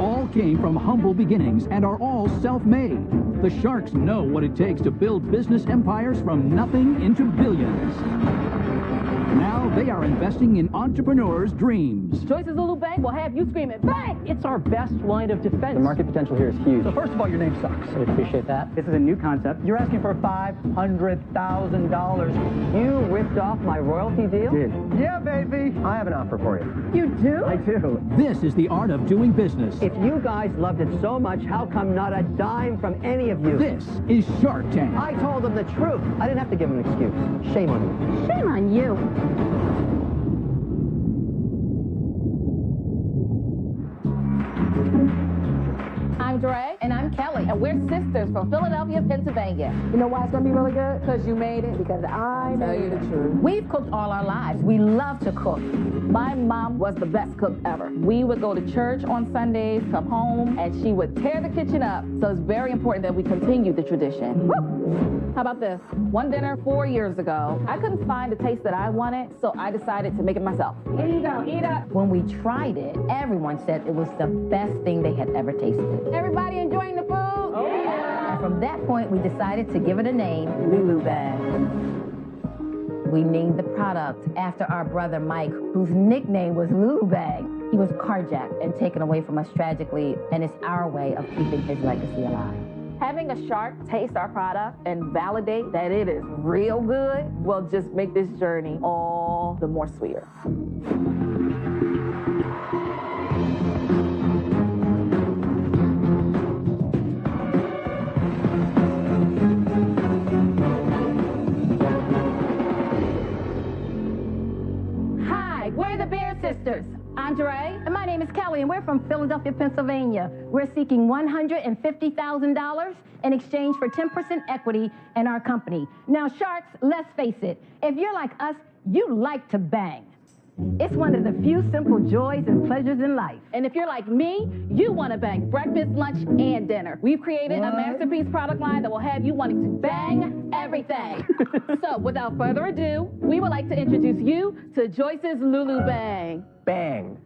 all came from humble beginnings and are all self-made. The Sharks know what it takes to build business empires from nothing into billions. Now they are investing in entrepreneurs' dreams. Joyce's Lulu Bank will have you screaming, bang! It's our best line of defense. The market potential here is huge. So first of all, your name sucks. I appreciate that. This is a new concept. You're asking for $500,000. You ripped off my royalty deal? Did. Yeah, baby. I have an offer for you. You do? I do. This is the art of doing business. If you guys loved it so much, how come not a dime from any of you? This is Shark Tank. I told them the truth. I didn't have to give them an excuse. Shame on you. Shame on you. I'm Dre. And I'm Kelly. And we're sisters from Philadelphia, Pennsylvania. You know why it's going to be really good? Because you made it. Because I tell you the truth. We've cooked all our lives. We love to cook. My mom was the best cook ever. We would go to church on Sundays, come home, and she would tear the kitchen up. So it's very important that we continue the tradition. Woo! How about this? One dinner 4 years ago, I couldn't find the taste that I wanted, so I decided to make it myself. Here you go, eat up. When we tried it, everyone said it was the best thing they had ever tasted. Everybody enjoying the food? Oh, yeah. And from that point, we decided to give it a name, Lulu Bang. We named the product after our brother Mike, whose nickname was Lulu Bang. He was carjacked and taken away from us tragically, and it's our way of keeping his legacy alive. Having a shark taste our product and validate that it is real good will just make this journey all the more sweeter. Hi, we're the Bear Sisters. I'm Dre. And my name is Kelly, and we're from Philadelphia, Pennsylvania. We're seeking $150,000 in exchange for 10% equity in our company. Now, Sharks, let's face it, if you're like us, you like to bang. It's one of the few simple joys and pleasures in life. And if you're like me, you want to bang breakfast, lunch, and dinner. We've created a masterpiece product line that will have you wanting to bang everything. So, without further ado, we would like to introduce you to Joyce's Lulu Bang. Bang.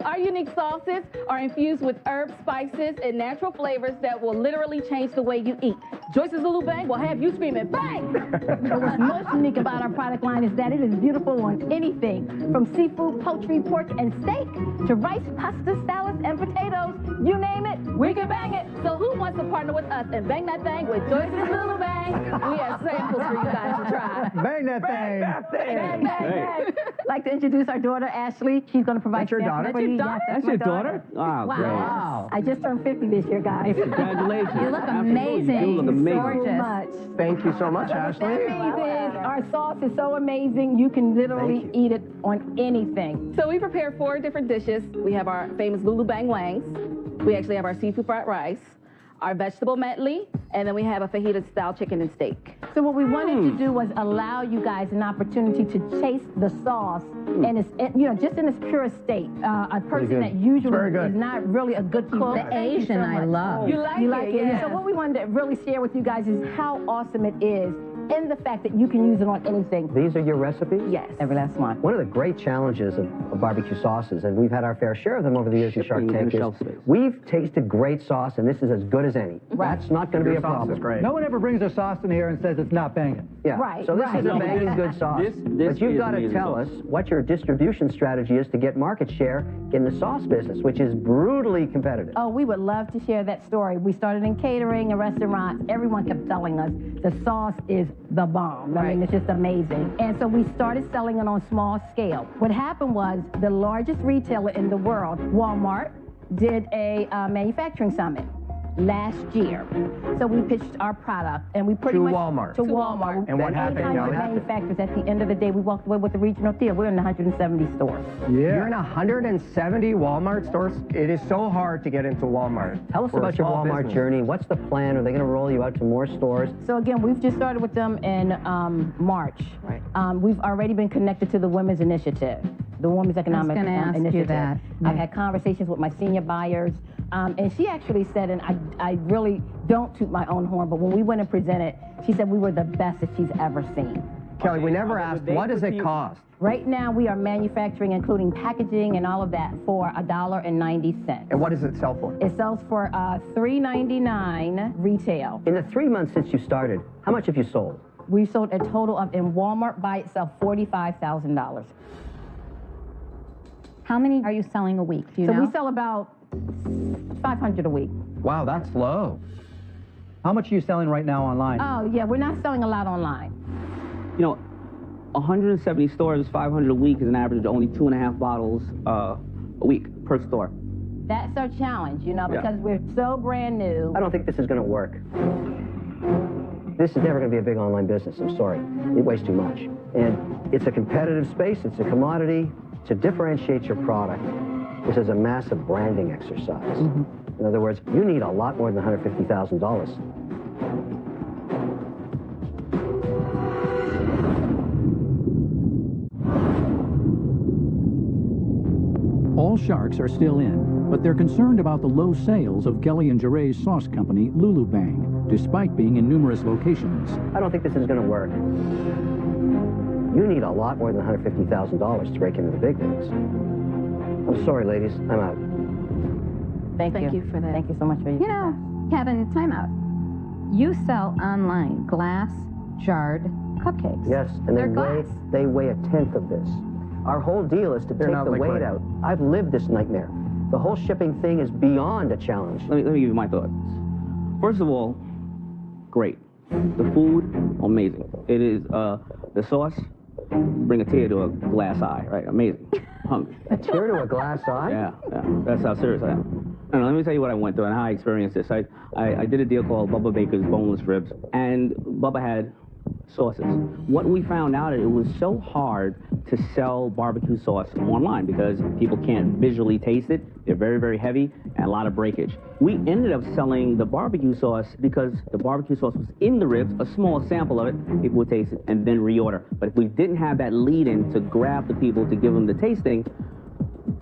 Our unique sauces are infused with herbs, spices, and natural flavors that will literally change the way you eat. Joyce's Lulu Bang will have you screaming, bang! What's most unique about our product line is that it is beautiful on anything, from seafood, poultry, pork, and steak, to rice, pasta, salads, and potatoes. You name it, we can bang it. So who wants to partner with us and bang that thing with Joyce's Lulu Bang? We have samples for you guys to try. Bang that thing. Bang, bang, bang. I'd like to introduce our daughter, Ashley. She's going to provide That's your daughter? for you. Daughter? Yes, That's my your daughter? Oh, Wow. great. Wow. I just turned 50 this year, guys. Congratulations. You look Absolutely. amazing. You look amazing. So much. Thank you so much, What Ashley. that means is our sauce is so amazing, you can literally eat it on anything. So we prepared 4 different dishes. We have our famous Lulu Bang Wangs. We actually have our seafood fried rice, our vegetable medley, and then we have a fajita-style chicken and steak. So what we wanted to do was allow you guys an opportunity to taste the sauce and it's, just in its purest state. A person that usually is not really a good cook. The Asian I love. You like it? Yes. So what we wanted to really share with you guys is how awesome it is and the fact that you can use it on anything. These are your recipes? Yes. Every last one. One of the great challenges of barbecue sauces, and we've had our fair share of them over the years in Shark Tank, is we've tasted great sauce, and this is as good as any. Right. That's not going to be a problem. Is great. No one ever brings their sauce in here and says it's not banging. Yeah. Right, So this right. is a banging good sauce. This But you've is got to amazing tell sauce. us what your distribution strategy is to get market share in the sauce business, which is brutally competitive. Oh, we would love to share that story. We started in catering and restaurants. Everyone kept telling us the sauce is the bomb. I mean, it's just amazing. And so we started selling it on small scale. What happened was the largest retailer in the world, Walmart, did a manufacturing summit last year. So we pitched our product, and we pretty much... Walmart. To Walmart. And what happened? 800 manufacturers. At the end of the day, we walked away with the regional deal. We're in 170 stores. Yeah. You're in 170 Walmart stores? It is so hard to get into Walmart. Tell us about your Walmart journey. What's the plan? Are they going to roll you out to more stores? So again, we've just started with them in March. Right. We've already been connected to the Women's Initiative, the Women's Economic Initiative. I've had conversations with my senior buyers, and she actually said, and I really don't toot my own horn, but when we went and presented, she said we were the best that she's ever seen. Kelly, we never asked, what does it cost? Right now, we are manufacturing, including packaging and all of that, for $1.90. And what does it sell for? It sells for $3.99 retail. In the 3 months since you started, how much have you sold? We sold a total of, in Walmart by itself, $45,000. How many are you selling a week? Do you So know? we sell about 500 a week. Wow, that's low. How much are you selling right now online? Oh, yeah, we're not selling a lot online. You know, 170 stores, 500 a week is an average of only 2.5 bottles a week per store. That's our challenge, you know, Yeah. because we're so brand new. I don't think this is going to work. This is never going to be a big online business. I'm sorry. It weighs too much. And it's a competitive space. It's a commodity. To differentiate your product, this is a massive branding exercise. In other words, you need a lot more than $150,000. All sharks are still in, but they're concerned about the low sales of Kelly and Jeray's sauce company, Lulu Bang, despite being in numerous locations. I don't think this is going to work. You need a lot more than $150,000 to break into the big leagues. I'm sorry, ladies. I'm out. Thank you for that. Thank you so much for your You know, Kevin, time out. You sell online glass jarred cupcakes. Yes, and They're glass. they weigh 1/10 of this. Our whole deal is to They're take not the weight liquid. out. I've lived this nightmare. The whole shipping thing is beyond a challenge. Let me give you my thoughts. First of all, great. The food, amazing. It is, the sauce, bring a tear to a glass eye, right? Amazing. Hungry. A tear to a glass eye? Yeah, that's how serious I am. And let me tell you what I went through and how I experienced this. I did a deal called Bubba Baker's Boneless Ribs, and Bubba had sauces. What we found out, it was so hard to sell barbecue sauce online because people can't visually taste it. They're very, very heavy and a lot of breakage. We ended up selling the barbecue sauce because the barbecue sauce was in the ribs, a small sample of it, people would taste it and then reorder. But if we didn't have that lead-in to grab the people to give them the tasting,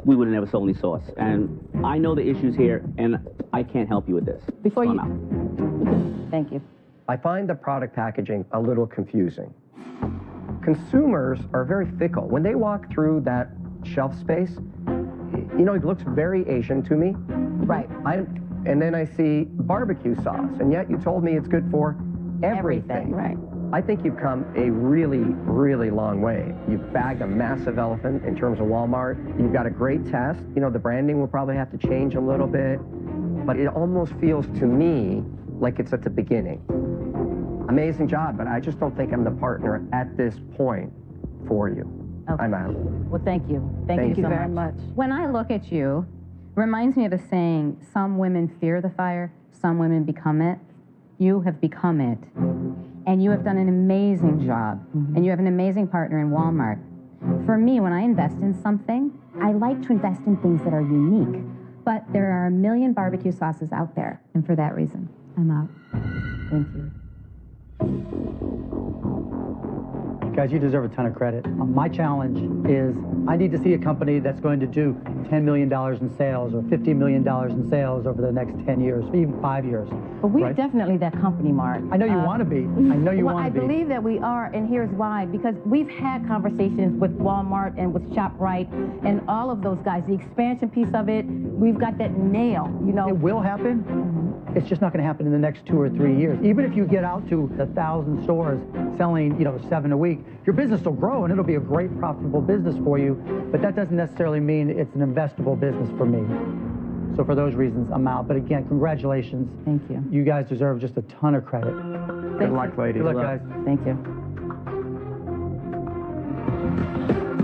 we would have never sold any sauce. And I know the issues here, and I can't help you with this. Before So you- I'm out. Thank you. I find the product packaging a little confusing. Consumers are very fickle. When they walk through that shelf space, you know, it looks very Asian to me. Right. And then I see barbecue sauce, and yet you told me it's good for everything. Right. I think you've come a really, really long way. You've bagged a massive elephant in terms of Walmart. You've got a great test. You know, the branding will probably have to change a little bit, but it almost feels to me like it's at the beginning. Amazing job, but I just don't think I'm the partner at this point for you. Okay. I'm out. Well, thank you. Thank you so very much. When I look at you, it reminds me of the saying, some women fear the fire, some women become it. You have become it. And you have done an amazing job. And you have an amazing partner in Walmart. For me, when I invest in something, I like to invest in things that are unique. But there are a million barbecue sauces out there. And for that reason, I'm out. Thank you. Guys, you deserve a ton of credit. My challenge is I need to see a company that's going to do $10 million in sales or $50 million in sales over the next 10 years, even 5 years. But we're right? definitely that company, Mark. I know you want to be. I know you Well, want I to be. believe that we are, and here's why. Because we've had conversations with Walmart and with ShopRite and all of those guys. The expansion piece of it, we've got that nail, you know. It will happen. It's just not going to happen in the next 2 or 3 years. Even if you get out to 1,000 stores selling, 7 a week, your business will grow and it'll be a great profitable business for you. But that doesn't necessarily mean it's an investable business for me. So for those reasons, I'm out. But again, congratulations. Thank you. You guys deserve just a ton of credit. Good luck, ladies. Good luck, guys. Thank you.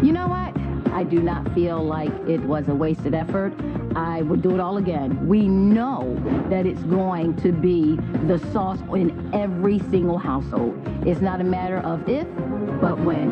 You know what? I do not feel like it was a wasted effort. I would do it all again. We know that it's going to be the sauce in every single household. It's not a matter of if, but when.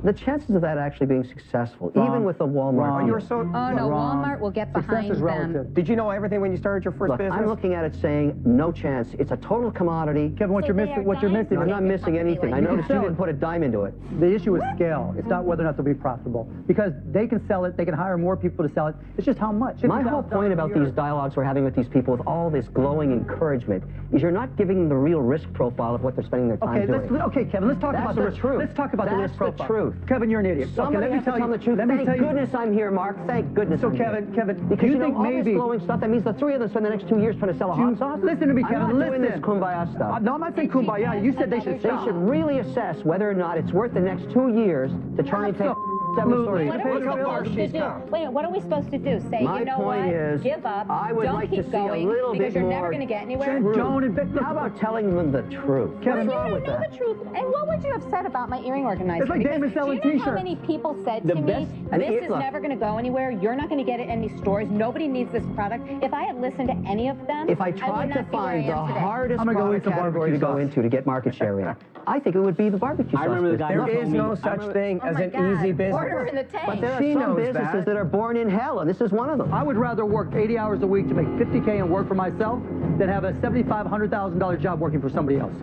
The chances of that actually being successful, even with the Walmart. You're so. Oh, no, Walmart will get behind Success is them. relative. Did you know everything when you started your first Look, business? I'm looking at it saying, no chance. It's a total commodity. Kevin, what So you're they missing, are what you're dying missing. to I'm not missing anything. I noticed you didn't put a dime into it. The issue is scale. It's not whether or not they'll be profitable. Because they can sell it, they can hire more people to sell it. It's just how much. My whole point about these dialogues we're having with these people with all this glowing encouragement is you're not giving them the real risk profile of what they're spending their time doing. Okay, Kevin, let's talk That's about the the truth. Let's talk about the That's risk profile. the truth. Kevin, you're an idiot. Somebody has to tell the truth. Thank goodness I'm here, Mark. Thank goodness So I'm Kevin, here. Kevin, Because you you know, think all maybe this glowing stuff, that means the three of them spend the next 2 years trying to sell a hot sauce? Listen to me, Kevin. I'm not listen. doing this kumbaya stuff. No, I'm not saying kumbaya. You said they should They stop. should really assess whether or not it's worth the next 2 years to try and take 7 Absolutely. stories. What are we supposed to do? Wait, what are we supposed to do? Say, My you know point what? is, Give up. I would Don't like keep to see going a little because bit you're more never going to get anywhere. Joan and Vic, How about telling them the truth? Kevin, You What's wrong don't with know that? the truth. And what would you have said about my earring organizer? It's like Because Damon selling do you know how t-shirts. many people said The to best- me, and this is look. never going to go anywhere. You're not going to get it in any stores. Nobody needs this product. If I had listened to any of them, If I would tried not to be where I find the am today. hardest I'm gonna go product eat some category to barbecue go sauce. into to get market share in, I think it would be the barbecue sauce. I remember the guy business. who There told is me- no I such remember- thing Oh as my an God. easy business. Order in the tank. But there are She some knows businesses that. that are born in hell, and this is one of them. I would rather work 80 hours a week to make $50K and work for myself than have a $75,000, $100,000 job working for somebody else.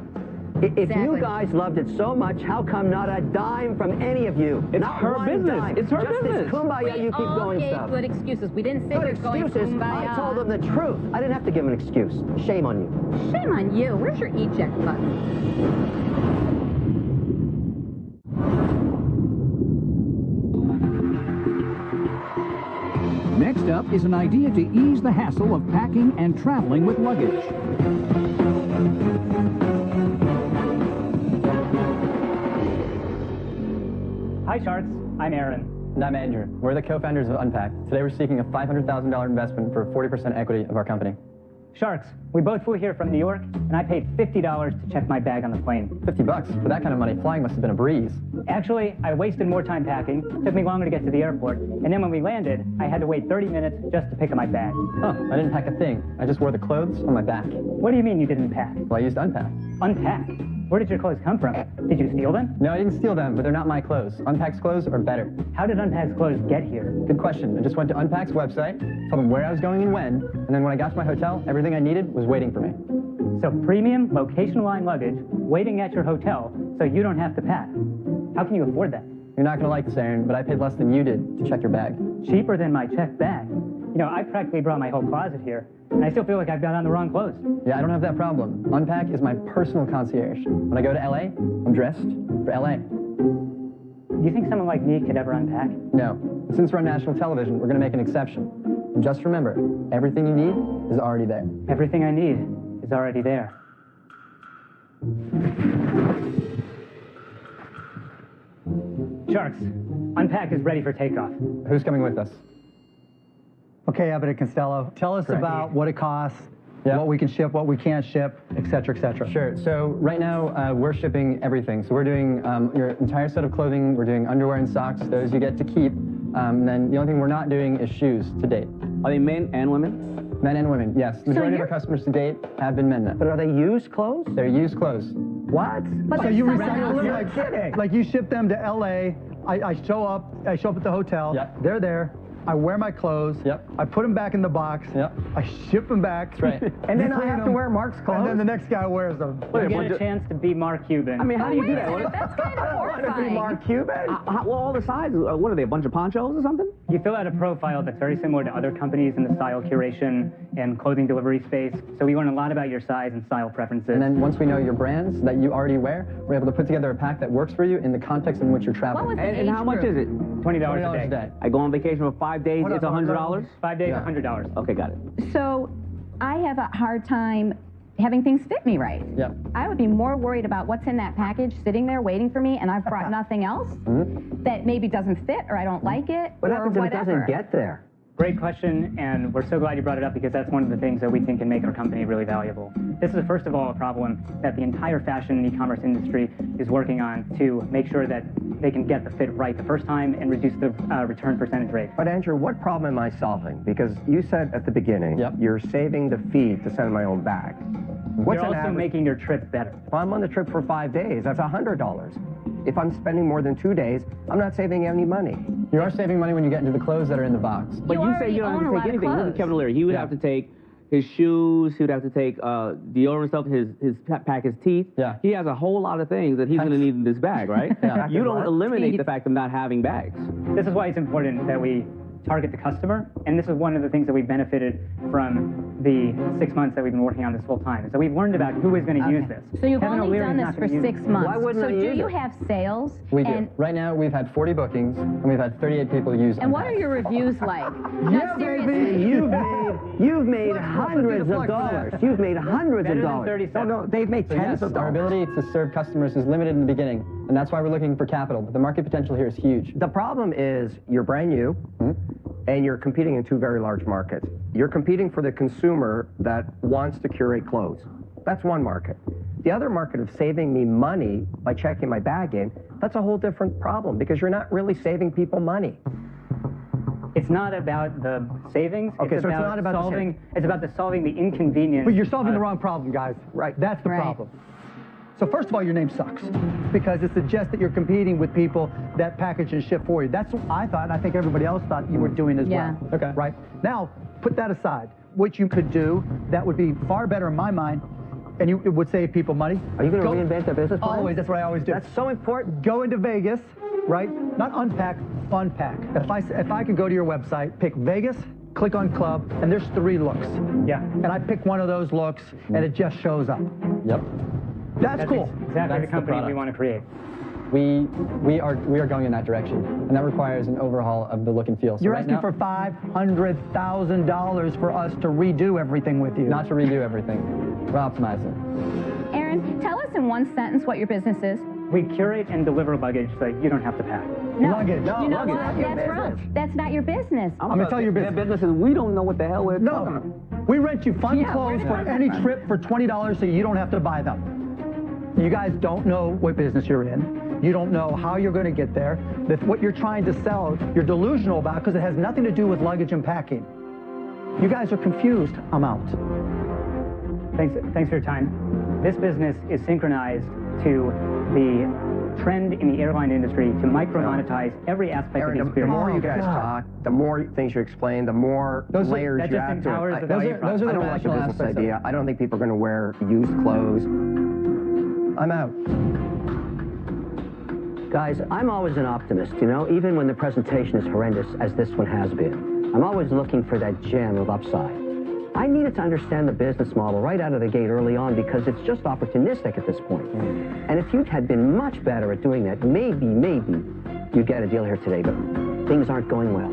If you Exactly. guys loved it so much, how come not a dime from any of you? It's not her one business. Dime. It's her Just business. this kumbaya you keep all going gave stuff. good excuses. We didn't say Good we're going excuses. kumbaya. I told them the truth. I didn't have to give them an excuse. Shame on you. Shame on you. Where's your eject button? Next up is an idea to ease the hassle of packing and traveling with luggage. Hi, Sharks. I'm Aaron. And I'm Andrew. We're the co-founders of Unpack. Today we're seeking a $500,000 investment for 40% equity of our company. Sharks, we both flew here from New York, and I paid $50 to check my bag on the plane. $50 for that kind of money. Flying must have been a breeze. Actually, I wasted more time packing. It took me longer to get to the airport. And then when we landed, I had to wait 30 minutes just to pick up my bag. Huh, I didn't pack a thing. I just wore the clothes on my back. What do you mean you didn't pack? Well, I used Unpack. Unpack? Where did your clothes come from? Did you steal them? No, I didn't steal them, but they're not my clothes. Unpack's clothes are better. How did Unpack's clothes get here? Good question. I just went to Unpack's website, told them where I was going and when, and then when I got to my hotel, everything I needed was waiting for me. So premium, location-aligned luggage waiting at your hotel so you don't have to pack. How can you afford that? You're not going to like this, Aaron, but I paid less than you did to check your bag. Cheaper than my checked bag. You know, I practically brought my whole closet here, and I still feel like I've got on the wrong clothes. Yeah, I don't have that problem. Unpack is my personal concierge. When I go to LA, I'm dressed for LA. Do you think someone like me could ever unpack? No. But since we're on national television, we're going to make an exception. And just remember, everything you need is already there. Everything I need is already there. Sharks, Unpack is ready for takeoff. Who's coming with us? Okay, Abbott and Costello, tell us Correct. about what it costs, Yeah. what we can ship, what we can't ship, et cetera, et cetera. Sure. So right now, we're shipping everything. So we're doing your entire set of clothing. We're doing underwear and socks. Those you get to keep. And then the only thing we're not doing is shoes to date. Are they men and women? Men and women, yes. The majority of our customers to date have been men. But are they used clothes? They're used clothes. What? So you But recycle them You're like, kidding. like you ship them to LA. I show up at the hotel. Yep. They're there. I wear my clothes. Yep. I put them back in the box. Yep. I ship them back. That's right. And then You I clean have to them, wear Mark's clothes? And then the next guy wears them. You get a chance to be Mark Cuban. I mean, how do you do that? What, That's kind of I want to be horrifying. Mark Cuban. well, all the sizes. What are they? A bunch of ponchos or something? You fill out a profile that's very similar to other companies in the style curation and clothing delivery space. So we learn a lot about your size and style preferences. And then once we know your brands that you already wear, we're able to put together a pack that works for you in the context in which you're traveling. What was And how much is it? $20 $20 a day. I go on vacation for 5 days. Hold It's on, $100. 5 days, Yeah. $100. Okay, got it. So I have a hard time having things fit me right. Yeah. I would be more worried about what's in that package sitting there waiting for me and I've brought nothing else that maybe doesn't fit or I don't like it What or happens if it whatever. doesn't get there? Great question, and we're so glad you brought it up because that's one of the things that we think can make our company really valuable. This is, first of all, a problem that the entire fashion and e-commerce industry is working on to make sure that they can get the fit right the first time and reduce the return percentage rate. But Andrew, what problem am I solving? Because you said at the beginning, Yep. you're saving the fee to send my own bag. What's You're an also average? making your trip better. If I'm on the trip for 5 days, that's $100. If I'm spending more than 2 days, I'm not saving any money. You are saving money when you get into the clothes that are in the box. But you say you don't have to take anything. Look at Kevin O'Leary. He would have to take his shoes, he would have to take deodorant stuff, pack his teeth. Yeah. He has a whole lot of things that he's going to need in this bag, right? Yeah. You don't eliminate the fact of not having bags. This is why it's important that we target the customer, and this is one of the things that we benefited from the 6 months that we've been working on this full time. So we've learned about who is going to use this. So you've Kevin only O'Leary's done not this for gonna use 6 it. months. Why wouldn't so I do use you it? have sales? We do. And, Right now, we've had 40 bookings, and we've had 38 people use and what are your reviews like? No, seriously. You've made hundreds of dollars. You've made hundreds of Better than dollars. 37. No, they've made So tens yes, of our dollars. ability to serve customers is limited in the beginning, and that's why we're looking for capital. But the market potential here is huge. The problem is you're brand new, and you're competing in two very large markets. You're competing for the consumer that wants to curate clothes. That's one market. The other market of saving me money by checking my bag in, that's a whole different problem because you're not really saving people money. It's not about the savings. Okay, it's so it's about not about the solving. It's about solving the inconvenience. But you're solving the wrong problem, guys. Right. That's the Right. problem. So first of all, your name sucks because it suggests that you're competing with people that package and ship for you. That's what I thought, and I think everybody else thought you were doing as Yeah. well. Okay. Right? Now, put that aside. What you could do that would be far better in my mind, and it would save people money. Are you going to Go- reinvent their business plan? Always. That's what I always do. That's so important. Go into Vegas, right? Not unpack, unpack. If I could go to your website, pick Vegas, click on club, and there's 3 looks. Yeah. And I pick one of those looks, and it just shows up. Yep. That's cool. Exactly That's the the company we product. want to create. We are going in that direction, and that requires an overhaul of the look and feel. So You're right asking now, for $500,000 for us to redo everything with you. not to redo everything. We're optimizing. Aaron, tell us in one sentence what your business is. We curate and deliver luggage so you don't have to pack. No. Luggage. You know luggage. what? Your That's wrong. business. That's not your business. I'm gonna tell you your Their business. business is we don't know what the hell we're talking about. No, we rent you fun Yeah, clothes for where did any that come trip for $20 so you don't have to buy them. You guys don't know what business you're in. You don't know how you're going to get there. What you're trying to sell, you're delusional about because it has nothing to do with luggage and packing. You guys are confused. I'm out. Thanks for your time. This business is synchronized to the trend in the airline industry to micro-monetize every aspect Aaron, of the the experience. more you guys talk, the more things you explain, the more layers that you just add to empowers it. the value Those are the I don't like the rational business aspects of idea. it. I don't think people are going to wear used clothes. I'm out. Guys, I'm always an optimist, you know, even when the presentation is horrendous, as this one has been. I'm always looking for that gem of upside. I needed to understand the business model right out of the gate early on because it's just opportunistic at this point. And if you had been much better at doing that, maybe you'd get a deal here today, but things aren't going well.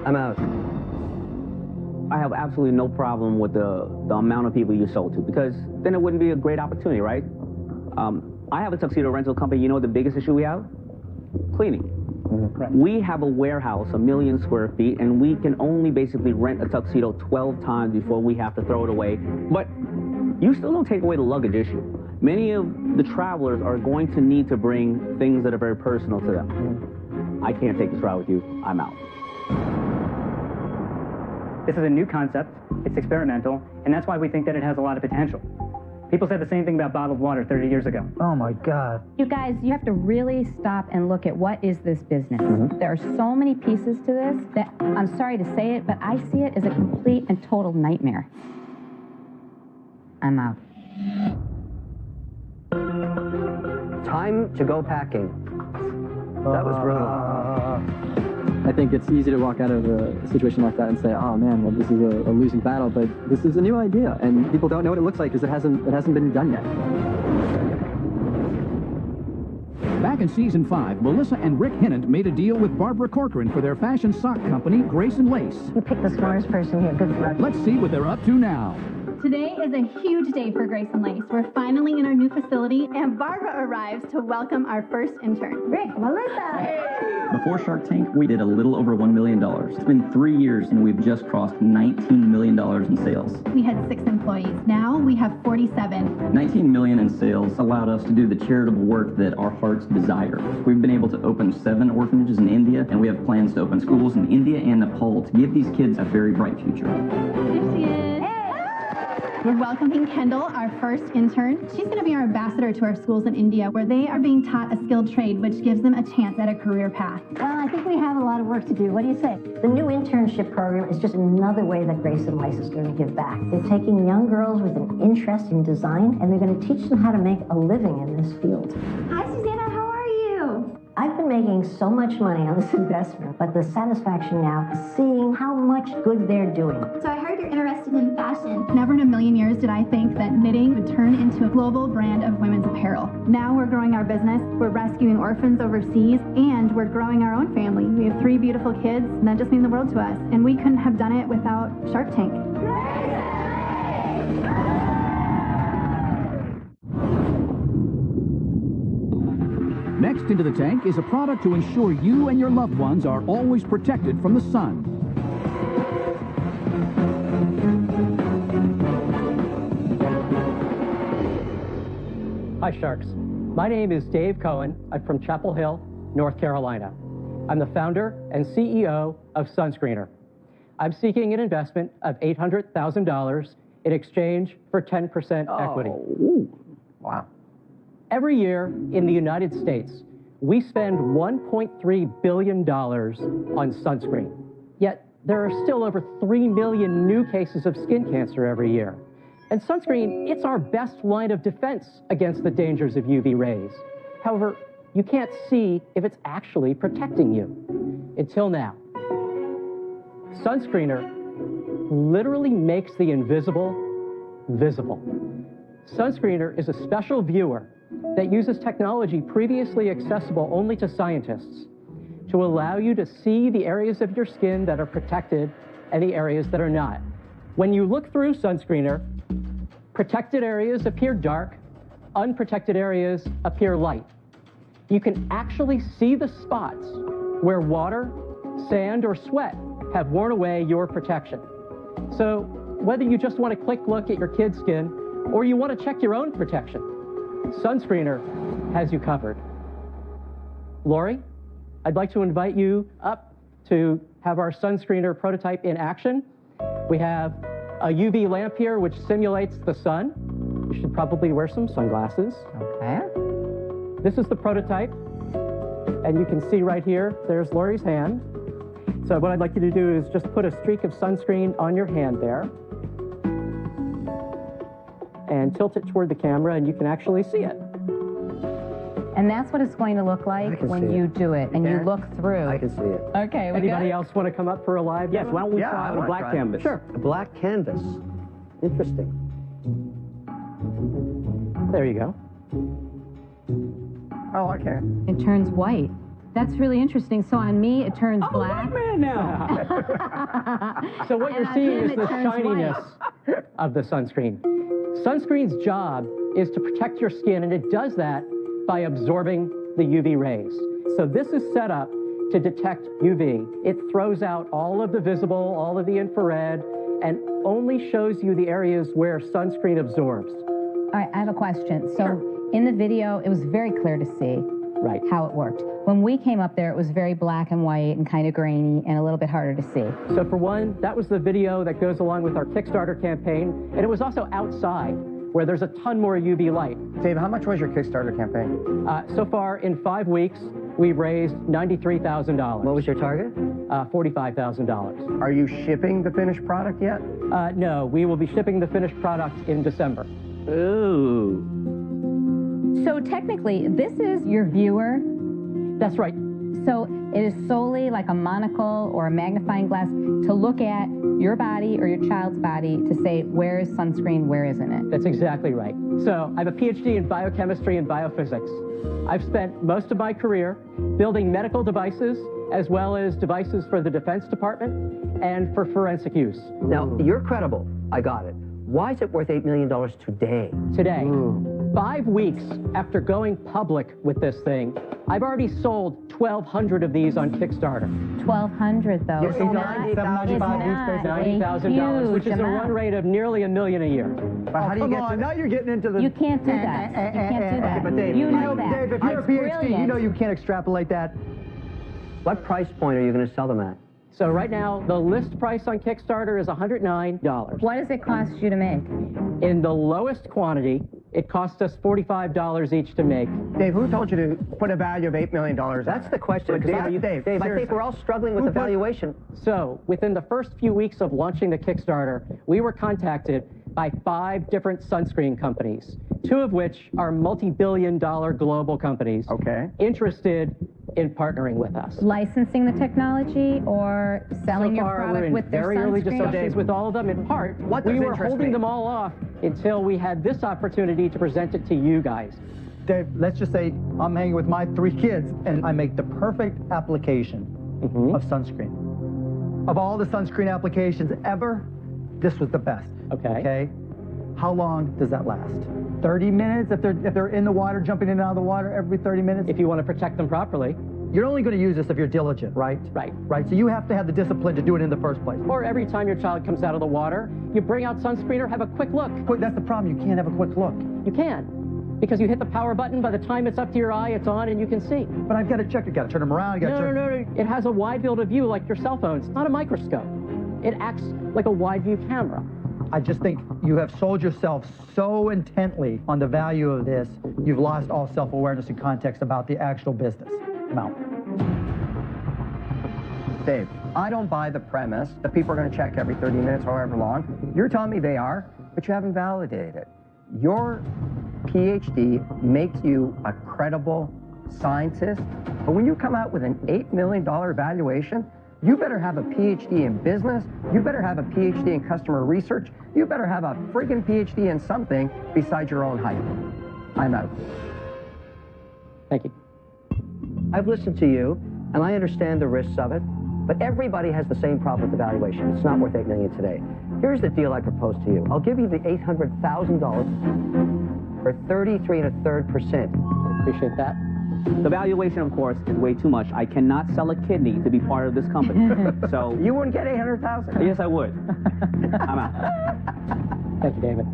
I'm out. I have absolutely no problem with the amount of people you sold to because then it wouldn't be a great opportunity, right? I have a tuxedo rental company. You know the biggest issue we have? Cleaning. Right. We have a warehouse, 1 million square feet, and we can only basically rent a tuxedo 12 times before we have to throw it away. But you still don't take away the luggage issue. Many of the travelers are going to need to bring things that are very personal to them. I can't take this route with you. I'm out. This is a new concept. It's experimental, and that's why we think that it has a lot of potential. People said the same thing about bottled water 30 years ago. Oh my God. You guys, you have to really stop and look at what is this business. There are so many pieces to this that I'm sorry to say it, but I see it as a complete and total nightmare. I'm out. Time to go packing. That was brutal. I think it's easy to walk out of a situation like that and say, oh man, well this is a losing battle, but this is a new idea and people don't know what it looks like because it hasn't been done yet. Back in season 5, Melissa and Rick Hinnant made a deal with Barbara Corcoran for their fashion sock company, Grace & Lace. You picked the smartest person here. Good luck. Let's see what they're up to now. Today is a huge day for Grace and Lace. We're finally in our new facility, and Barbara arrives to welcome our first intern. Rick, Melissa. Before Shark Tank, we did a little over $1 million. It's been 3 years and we've just crossed $19 million in sales. We had 6 employees. Now we have 47. 19 million in sales allowed us to do the charitable work that our hearts desire. We've been able to open 7 orphanages in India, and we have plans to open schools in India and Nepal to give these kids a very bright future. Here she is. We're welcoming Kendall, our first intern. She's going to be our ambassador to our schools in India, where they are being taught a skilled trade, which gives them a chance at a career path. Well, I think we have a lot of work to do. What do you say? The new internship program is just another way that Grace and Lice is going to give back. They're taking young girls with an interest in design, and they're going to teach them how to make a living in this field. Hi, Susanna. How are you? I've been making so much money on this investment, but the satisfaction now is seeing how much good they're doing. So I heard you're interested in fashion. Never in a million years did I think that knitting would turn into a global brand of women's apparel. Now we're growing our business, we're rescuing orphans overseas, and we're growing our own family. We have 3 beautiful kids, and that just means the world to us. And we couldn't have done it without Shark Tank. Next into the tank is a product to ensure you and your loved ones are always protected from the sun. Hi, Sharks. My name is Dave Cohen. I'm from Chapel Hill, North Carolina. I'm the founder and CEO of Sunscreener. I'm seeking an investment of $800,000 in exchange for 10% equity. Wow. Every year in the United States, we spend $1.3 billion on sunscreen. Yet there are still over 3 million new cases of skin cancer every year. And sunscreen, it's our best line of defense against the dangers of UV rays. However, you can't see if it's actually protecting you. Until now. Sunscreener literally makes the invisible visible. Sunscreener is a special viewer that uses technology previously accessible only to scientists to allow you to see the areas of your skin that are protected and the areas that are not. When you look through Sunscreener, protected areas appear dark, unprotected areas appear light. You can actually see the spots where water, sand, or sweat have worn away your protection. So whether you just want a quick look at your kid's skin or you want to check your own protection, Sunscreener has you covered. Lori, I'd like to invite you up to have our Sunscreener prototype in action. We have a UV lamp here which simulates the sun. You should probably wear some sunglasses. Okay. This is the prototype, and you can see right here, there's Lori's hand. So what I'd like you to do is just put a streak of sunscreen on your hand there, and tilt it toward the camera, and you can actually see it. And that's what it's going to look like when you do it, and you look through. I can see it. Okay, we Anybody else want to come up for a live Yes, demo? why don't we try out a black canvas? Sure. A black canvas. Interesting. There you go. Oh, okay. It turns white. That's really interesting. So on me, it turns black. I'm a white man now. So what you're seeing is the shininess of the sunscreen. Sunscreen's job is to protect your skin, and it does that by absorbing the UV rays. So this is set up to detect UV. It throws out all of the visible, all of the infrared, and only shows you the areas where sunscreen absorbs. All right, I have a question. So in the video, it was very clear to see how it worked. When we came up there, it was very black and white and kind of grainy and a little bit harder to see. So for one, that was the video that goes along with our Kickstarter campaign, and it was also outside, where there's a ton more UV light. Dave, how much was your Kickstarter campaign? So far, in 5 weeks, we've raised $93,000. What was your target? $45,000. Are you shipping the finished product yet? No, we will be shipping the finished product in December. Ooh. So technically, this is your viewer. That's right. So it is solely like a monocle or a magnifying glass to look at your body or your child's body to say, where is sunscreen, where isn't it? That's exactly right. So I have a PhD in biochemistry and biophysics. I've spent most of my career building medical devices as well as devices for the Defense Department and for forensic use. Now, you're credible. I got it. Why is it worth $8 million today? Today. 5 weeks after going public with this thing, I've already sold 1,200 of these on Kickstarter. 1,200 though. It's $90,000, which is a run rate of nearly $1 million a year. But how do you get to now you're getting into the... You can't do that. You can't do that. But Dave, you know that. Dave, if you're a PhD, you know you can't extrapolate that. What price point are you going to sell them at? So right now, the list price on Kickstarter is $109. What does it cost you to make? In the lowest quantity, it cost us $45 each to make. Dave, who told you to put a value of $8 million? That's the question. Dave, I think we're all struggling with the valuation. So within the first few weeks of launching the Kickstarter, we were contacted by 5 different sunscreen companies, 2 of which are multi-billion-dollar global companies interested in partnering with us. Licensing the technology or selling your product with their very early sunscreen? discussions with all of them. In part, we were holding them all off until we had this opportunity to present it to you guys. Dave, let's just say I'm hanging with my 3 kids and I make the perfect application of sunscreen. Of all the sunscreen applications ever, this was the best. Okay? How long does that last? 30 minutes if they're in the water, jumping in and out of the water every 30 minutes? If you want to protect them properly. You're only going to use this if you're diligent, right? Right. So you have to have the discipline to do it in the first place. Or every time your child comes out of the water, you bring out sunscreener, have a quick look. That's the problem. You can't have a quick look. You can. Because you hit the power button, by the time it's up to your eye, it's on and you can see. But I've got to check. I've got to turn them around. No. It has a wide field of view like your cell phone. It's not a microscope. It acts like a wide view camera. I just think you have sold yourself so intently on the value of this, you've lost all self-awareness and context about the actual business amount. Dave, I don't buy the premise that people are going to check every 30 minutes, however long. You're telling me they are, but you haven't validated it. Your PhD makes you a credible scientist, but when you come out with an $8 million valuation, you better have a PhD in business, you better have a PhD in customer research, you better have a friggin' PhD in something besides your own hype. I'm out. Thank you. I've listened to you, and I understand the risks of it, but everybody has the same problem with the valuation. It's not worth $8 million today. Here's the deal I propose to you. I'll give you the $800,000 for 33 1/3%. Appreciate that. The valuation, of course, is way too much. I cannot sell a kidney to be part of this company. So you wouldn't get $800,000. Yes, I would. I'm out. Thank you, David.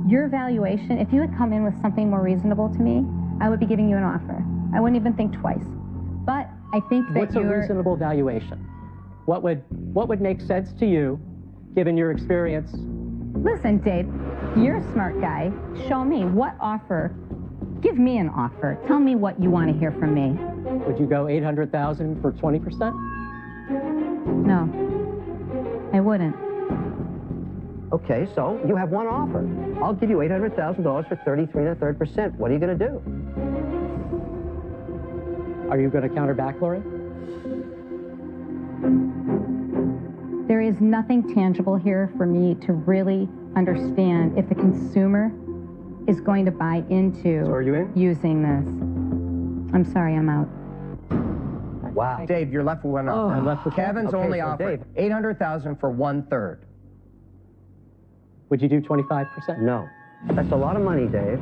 Your valuation, if you had come in with something more reasonable to me, I would be giving you an offer. I wouldn't even think twice. But I think that What's a reasonable valuation? What would make sense to you, given your experience? Listen, Dave, you're a smart guy. Show me what offer. Give me an offer. Tell me what you want to hear from me. Would you go $800,000 for 20%? No, I wouldn't. Okay, so you have one offer. I'll give you $800,000 for 33 1/3%. What are you going to do? Are you going to counter back, Lori? There is nothing tangible here for me to really understand if the consumer is going to buy into using this. I'm sorry, I'm out. Wow. Dave, you're left with one offer. I'm left with Kevin's Okay, only so offer $800,000 for 1/3. Would you do 25%? No. That's a lot of money, Dave.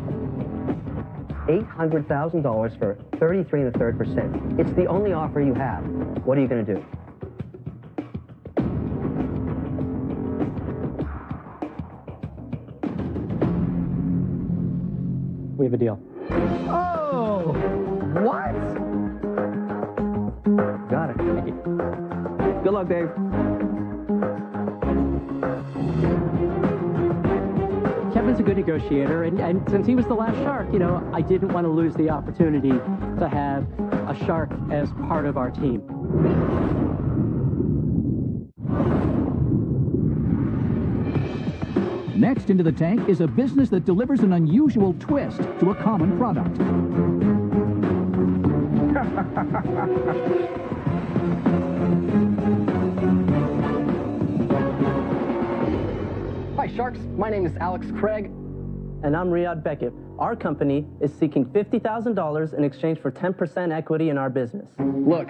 $800,000 for 33 1/3%. It's the only offer you have. What are you going to do? We have a deal. Oh, what? Got it. Thank you. Good luck, Dave. Kevin's a good negotiator, and since he was the last shark, you know, I didn't want to lose the opportunity to have a shark as part of our team. Next into the tank is a business that delivers an unusual twist to a common product. Hi, Sharks. My name is Alex Craig. And I'm Riyad Beckett. Our company is seeking $50,000 in exchange for 10% equity in our business. Look,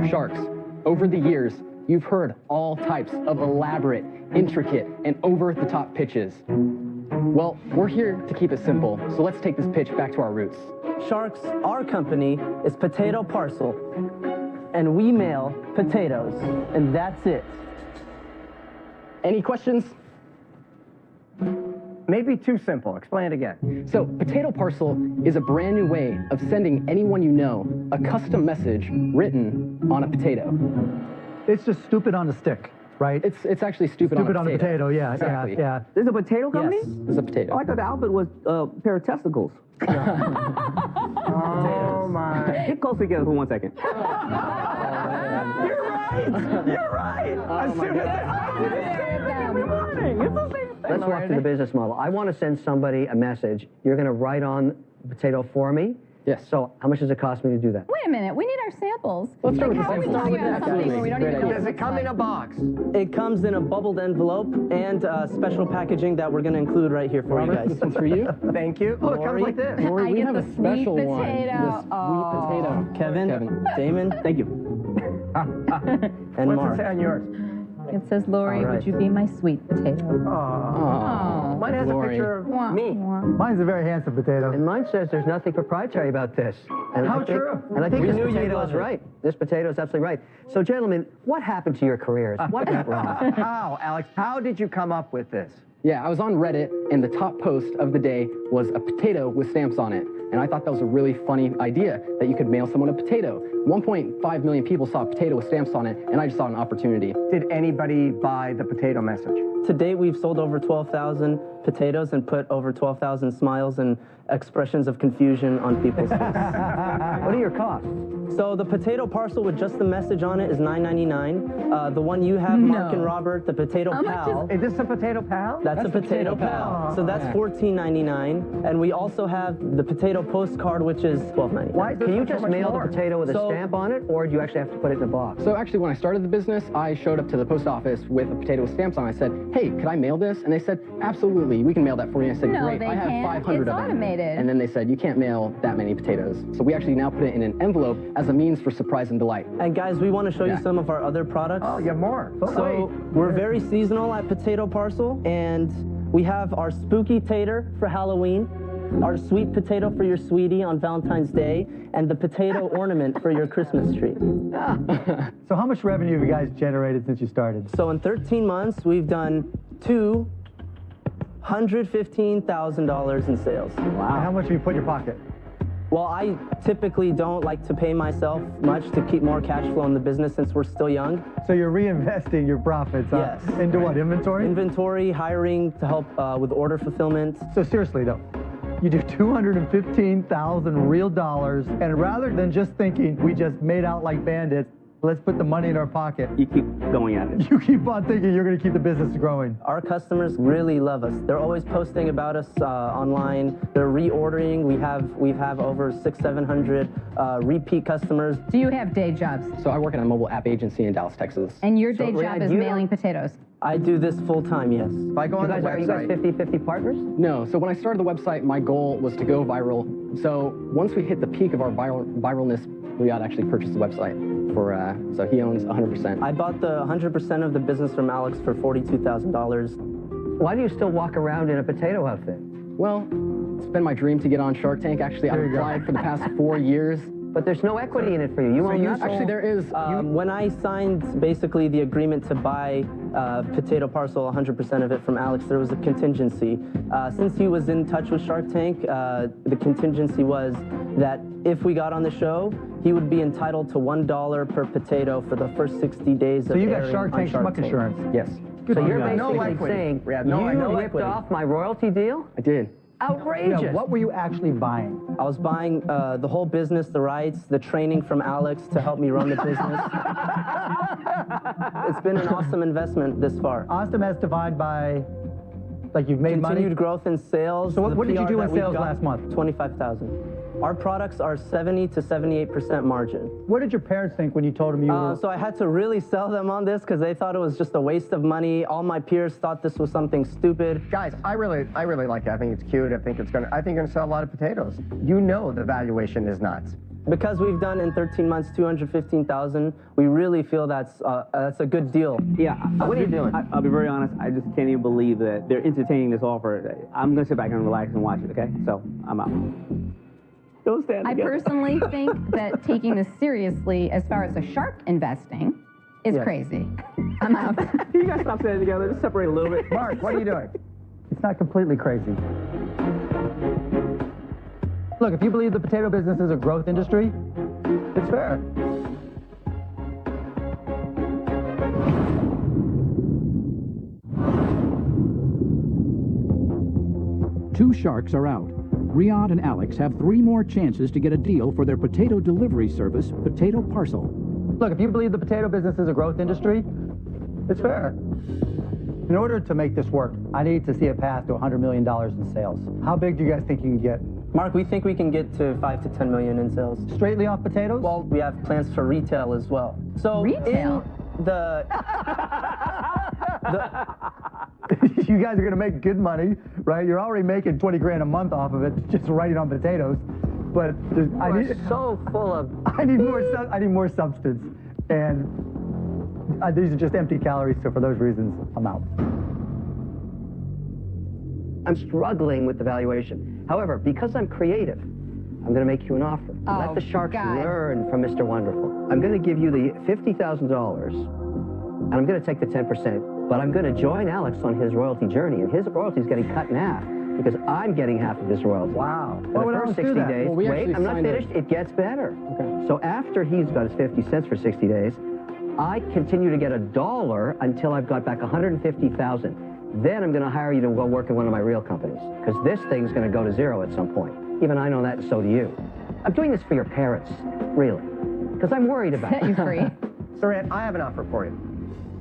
Sharks, over the years, you've heard all types of elaborate, intricate, and over-the-top pitches. Well, we're here to keep it simple, so let's take this pitch back to our roots. Sharks, our company is Potato Parcel, and we mail potatoes, and that's it. Any questions? Maybe too simple. Explain it again. So, Potato Parcel is a brand new way of sending anyone you know a custom message written on a potato. It's just stupid on a stick, right? It's actually stupid Stupid on a potato, yeah, Exactly. yeah. There's a potato company? Yes, there's a potato. Oh, I thought the outfit was a pair of testicles. Oh, my. Get close together for 1 second. You're right. As soon as Let's walk through the business model. I want to send somebody a message. You're going to write on the potato for me. Yes. So how much does it cost me to do that? Wait a minute, we need our samples. Let's start with the how are we samples. talking about something where we don't even know what Does it come in a box? It comes in a bubbled envelope and special packaging that we're going to include right here for you Robert, guys. this one's for you. Thank you. Oh, it comes like this. Lori, I we get have the a special sweet one. potato. The sweet potato. Kevin, Damon, Thank you. and What's Mark. it say on yours? It says, Lori, All right. would you be my sweet potato? Oh, Mine has Lori. a picture of Wah, me. wah. Mine's a very handsome potato. And mine says there's nothing proprietary about this. And How I think, true. And I think We this knew you'd potato love is it. right. This potato is absolutely right. So, gentlemen, what happened to your careers? What went wrong? How, Alex? How did you come up with this? Yeah, I was on Reddit, and the top post of the day was a potato with stamps on it. And I thought that was a really funny idea, that you could mail someone a potato. 1.5 million people saw a potato with stamps on it, and I just saw an opportunity. Did anybody buy the potato message? To date, we've sold over 12,000 potatoes and put over 12,000 smiles and expressions of confusion on people's faces. What are your costs? So the potato parcel with just the message on it is $9.99. The one you have, Mark and Robert, the potato pal. Is this a potato pal? That's a potato pal. So that's $14.99. And we also have the potato postcard, which is $12.99. Why? Can you just mail the potato with a So- stamp on it, or do you actually have to put it in a box? So actually, when I started the business, I showed up to the post office with a potato with stamps on it. I said, hey, could I mail this? And they said, absolutely, we can mail that for you. I said, No, great, they I have can't. 500 It's of them. automated. And then they said, you can't mail that many potatoes. So we actually now put it in an envelope as a means for surprise and delight. And guys, we want to show you some of our other products. Oh, you have more. So we're very seasonal at Potato Parcel, and we have our spooky tater for Halloween, our sweet potato for your sweetie on Valentine's Day, and the potato ornament for your Christmas tree. So how much revenue have you guys generated since you started? So in 13 months, we've done $215,000 in sales. Wow. How much have you put in your pocket? Well, I typically don't like to pay myself much to keep more cash flow in the business since we're still young. So you're reinvesting your profits Yes. into what, inventory? Inventory, hiring to help with order fulfillment. So seriously though, you do 215,000 real dollars, and rather than just thinking we just made out like bandits, let's put the money in our pocket, You keep going at it. you keep on thinking you're going to keep the business growing. Our customers really love us. They're always posting about us online. They're reordering. We have over 600-700 repeat customers. Do you have day jobs? So I work at a mobile app agency in Dallas, Texas. And your day So, job Riyadh, is you mailing potatoes? I do this full time, yes. If I go on the Are you guys website, 50-50 partners? No, so when I started the website, my goal was to go viral. So once we hit the peak of our viralness, Riyadh actually purchased the website for, so he owns 100%. I bought the 100% of the business from Alex for $42,000. Why do you still walk around in a potato outfit? Well, it's been my dream to get on Shark Tank. Actually, I've applied for the past 4 years. But there's no equity in it for you. You own nothing. Actually, there is. When I signed basically the agreement to buy Potato Parcel, 100% of it from Alex, there was a contingency. Since he was in touch with Shark Tank, the contingency was that if we got on the show, he would be entitled to $1 per potato for the first 60 days So of you got airing Shark on Tank schmuck Tank. insurance. Yes, Good So for you're you guys. basically No equity. saying Riyadh, no you equity. ripped off my royalty deal? I did. Outrageous. Yeah, what were you actually buying? I was buying the whole business, the rights, the training from Alex to help me run the business. It's been an awesome investment this far. Awesome as defined by, like you've made money? Continued growth in sales. So what the did you PR do in that we've sales got, last month? 25,000. Our products are 70 to 78% margin. What did your parents think when you told them you were... So I had to really sell them on this because they thought it was just a waste of money. All my peers thought this was something stupid. guys, I really like it. I think it's cute. I think you're gonna sell a lot of potatoes. You know the valuation is nuts. Because we've done in 13 months 215,000, we really feel that's a good deal. Yeah. What are you doing? I'll be very honest. I just can't even believe that they're entertaining this offer. I'm going to sit back and relax and watch it, okay? So, I'm out. Don't stand I together. personally think that taking this seriously as far as the shark investing is crazy. I'm out. You guys stop standing together. Just separate a little bit. Mark, what are you doing? It's not completely crazy. Look, if you believe the potato business is a growth industry, it's fair. sharks are out. Riyadh and Alex have 3 more chances to get a deal for their potato delivery service, Potato Parcel. Look, if you believe the potato business is a growth industry, it's fair. In order to make this work, I need to see a path to $100 million in sales. How big do you guys think you can get? Mark, we think we can get to 5 to 10 million in sales. Straightly off potatoes? Well, we have plans for retail as well. So Retail? in the You guys are going to make good money, right? You're already making 20 grand a month off of it, just writing on potatoes. But I need so full of. I need more substance, and these are just empty calories. So for those reasons, I'm out. I'm struggling with the valuation. However, because I'm creative, I'm going to make you an offer. Let the sharks learn from Mr. Wonderful. I'm going to give you the $50,000, and I'm going to take the 10%, but I'm going to join Alex on his royalty journey, and his royalty is getting cut in half because I'm getting half of his royalty. Wow. In the first 60 days, Well, wait, I'm not finished. It gets better. Okay. So after he's got his 50 cents for 60 days, I continue to get $1 until I've got back 150,000. Then I'm going to hire you to go work in one of my real companies, because this thing's going to go to zero at some point. Even I know that, and so do you. I'm doing this for your parents, really, because I'm worried about Set you free. Saran, I have an offer for you.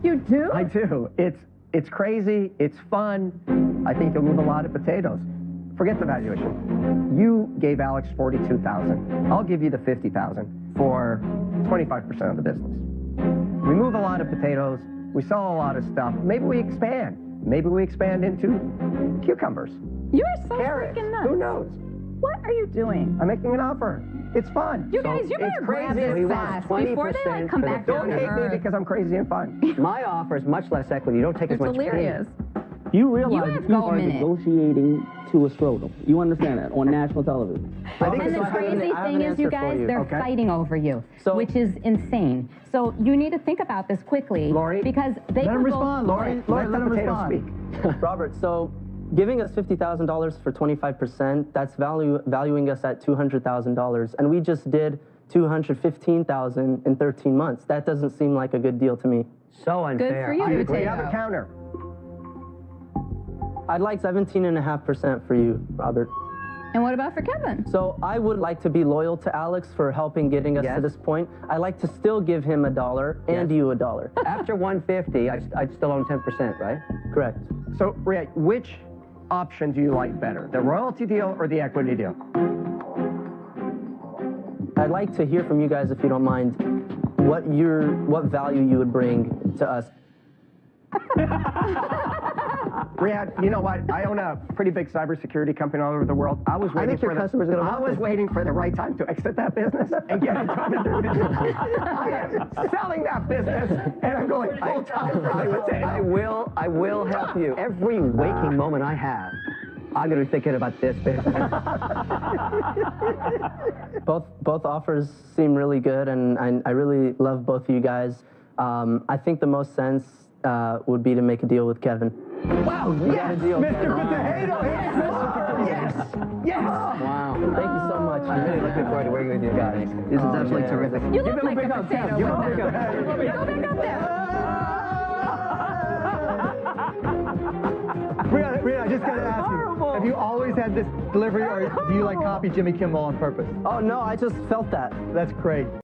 You do? I do. It's crazy. It's fun. I think you'll move a lot of potatoes. Forget the valuation. You gave Alex $42,000. I'll give you the $50,000 for 25% of the business. We move a lot of potatoes. We sell a lot of stuff. Maybe we expand. Maybe we expand into cucumbers. You are so Carrots. freaking nuts. Who knows? What are you doing? I'm making an offer. It's fun. You guys, you better it's grab crazy. this fast before they like come back down Don't to hate me earth. because I'm crazy and fun. My offer is much less equity. You don't take It's as much delirious. You realize have you go are minute. negotiating to a scrotum. You understand that on national television. And the crazy thing is, you guys, they're fighting over you, which is insane. So you need to think about this quickly, Lori, because they let can him go respond, Lori. Lori, let him respond. Robert, so giving us $50,000 for 25%, that's valuing us at $200,000, and we just did $215,000 in 13 months. That doesn't seem like a good deal to me. So unfair. for you, I agree. Potato. Have a counter. I'd like 17.5% for you, Robert. And what about for Kevin? So I would like to be loyal to Alex for helping getting us to this point. I'd like to still give him $1 and you $1. After 150, I'd still own 10%, right? Correct. So, Rhea, which option do you like better, the royalty deal or the equity deal? I'd like to hear from you guys, if you don't mind, what value you would bring to us. Rhea, you know what? I own a pretty big cybersecurity company all over the world. I was waiting your customers are gonna I want was this. waiting for the right time to exit that business and get into another business. I am selling that business, and I'm going full time. I will help you. Every waking moment I have, I'm going to be thinking about this business. Both offers seem really good, and I really love both of you guys. I think the most sense would be to make a deal with Kevin. Wow, yes, Mr. Potato. Yes, yes. Wow. Thank you so much. I'm really looking forward to working with you guys. This is absolutely terrific. You look like a potato. Go back up there. Rhea, I just got to ask you, have you always had this delivery, or do you like copy Jimmy Kimmel on purpose? Oh, no, I just felt that. That's great.